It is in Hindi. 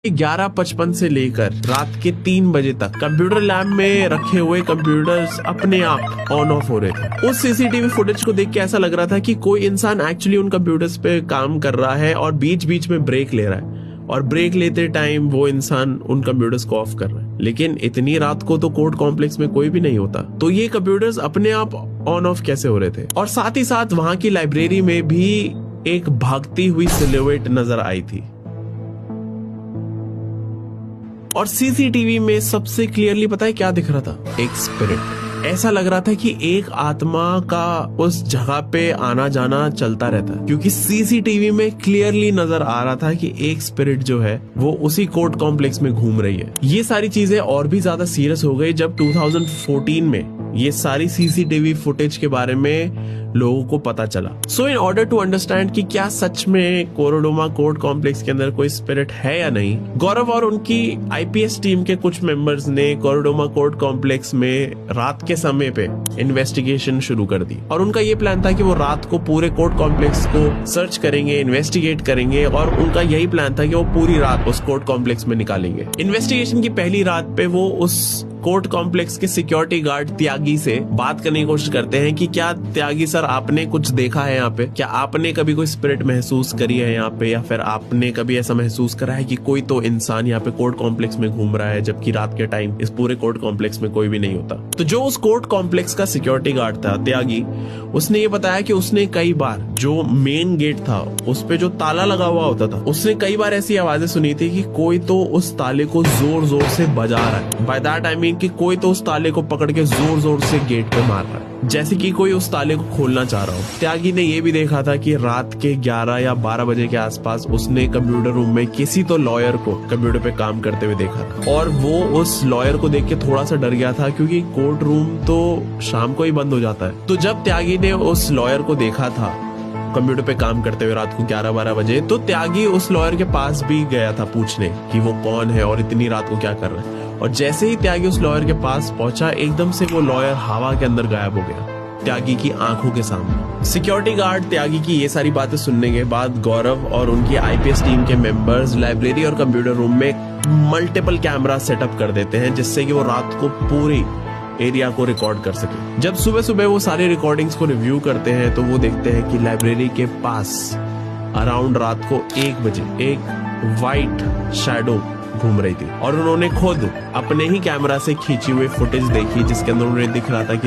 11:55 से लेकर रात के 3 बजे तक कंप्यूटर लैब में रखे हुए कंप्यूटर्स अपने आप ऑन ऑफ हो रहे थे। उस सीसीटीवी फुटेज को देख के ऐसा लग रहा था कि कोई इंसान एक्चुअली उन कंप्यूटर्स पे काम कर रहा है और बीच बीच में ब्रेक ले रहा है, और ब्रेक लेते टाइम वो इंसान उन कंप्यूटर्स को ऑफ कर रहा है। लेकिन इतनी रात को तो कोर्ट कॉम्प्लेक्स में कोई भी नहीं होता, तो ये कंप्यूटर्स अपने आप ऑन ऑफ कैसे हो रहे थे? और साथ ही साथ वहां की लाइब्रेरी में भी एक भागती हुई सिलुएट नजर आई थी, और सीसीटीवी में सबसे क्लियरली पता है क्या दिख रहा था? एक स्पिरिट। ऐसा लग रहा था कि एक आत्मा का उस जगह पे आना जाना चलता रहता है, क्योंकि सीसीटीवी में क्लियरली नजर आ रहा था कि एक स्पिरिट जो है वो उसी कोर्ट कॉम्प्लेक्स में घूम रही है। ये सारी चीजें और भी ज्यादा सीरियस हो गई जब 2014 में ये सारी सीसीटीवी फुटेज के बारे में लोगों को पता चला। सो इन ऑर्डर टू अंडरस्टैंड कि क्या सच में कोरोडोमा कोर्ट कॉम्प्लेक्स के अंदर कोई स्पिरिट है या नहीं, गौरव और उनकी आईपीएस टीम के कुछ मेंबर्स ने कोरोडोमा कोर्ट कॉम्प्लेक्स में रात के समय पे इन्वेस्टिगेशन शुरू कर दी। और उनका ये प्लान था कि वो रात को पूरे कोर्ट कॉम्प्लेक्स को सर्च करेंगे, इन्वेस्टिगेट करेंगे, और उनका यही प्लान था कि वो पूरी रात उस कोर्ट कॉम्प्लेक्स में निकालेंगे। इन्वेस्टिगेशन की पहली रात पे वो उस कोर्ट कॉम्प्लेक्स के सिक्योरिटी गार्ड त्यागी से बात करने की कोशिश करते हैं कि क्या त्यागी सर, आपने कुछ देखा है यहाँ पे? क्या आपने कभी कोई स्पिरिट महसूस करी है यहाँ पे, या फिर आपने कभी ऐसा महसूस करा है कि कोई तो इंसान यहाँ पे कोर्ट कॉम्प्लेक्स में घूम रहा है, जबकि रात के टाइम इस पूरे कोर्ट कॉम्प्लेक्स में कोई भी नहीं होता? तो जो उस कोर्ट कॉम्प्लेक्स का सिक्योरिटी गार्ड था त्यागी, उसने ये बताया कि उसने कई बार जो मेन गेट था उस पे जो ताला लगा हुआ होता था, उसने कई बार ऐसी आवाजें सुनी थी कि कोई तो उस ताले को जोर जोर से बजा रहा है। बाय दैट आई मीन कि कोई तो उस ताले को पकड़ के जोर जोर से गेट पे मार रहा है, जैसे कि कोई उस ताले को खोलना चाह रहा हो। त्यागी ने ये भी देखा था कि रात के 11 या 12 बजे के आसपास उसने कंप्यूटर रूम में किसी तो लॉयर को कंप्यूटर पे काम करते हुए देखा था, और वो उस लॉयर को देख के थोड़ा सा डर गया था, क्योंकि कोर्ट रूम तो शाम को ही बंद हो जाता है। तो जब त्यागी ने उस लॉयर को देखा था कंप्यूटर पे काम करते हुए रात को 11-12 बजे, तो त्यागी उस लॉयर के पास भी गया था पूछने कि वो कौन है और इतनी रात को क्या कर रहा है। और जैसे ही त्यागी उस लॉयर के पास पहुंचा, एकदम से वो लॉयर हवा के अंदर गायब हो गया त्यागी की आंखों के सामने। सिक्योरिटी गार्ड त्यागी की ये सारी बातें सुनने के बाद गौरव और उनकी आईपीएस टीम के मेंबर्स लाइब्रेरी और कंप्यूटर रूम में मल्टीपल कैमरा सेटअप कर देते हैं, जिससे कि वो रात को पूरी एरिया को रिकॉर्ड कर सके। जब सुबह सुबह वो सारी रिकॉर्डिंग्स को रिव्यू करते हैं तो वो देखते हैं कि लाइब्रेरी के पास अराउंड रात को 1 बजे एक वाइट शैडो घूम रही थी, और उन्होंने खुद अपने ही कैमरा से खींची हुई फुटेज देखी जिसके अंदर उन्हें दिख रहा था कि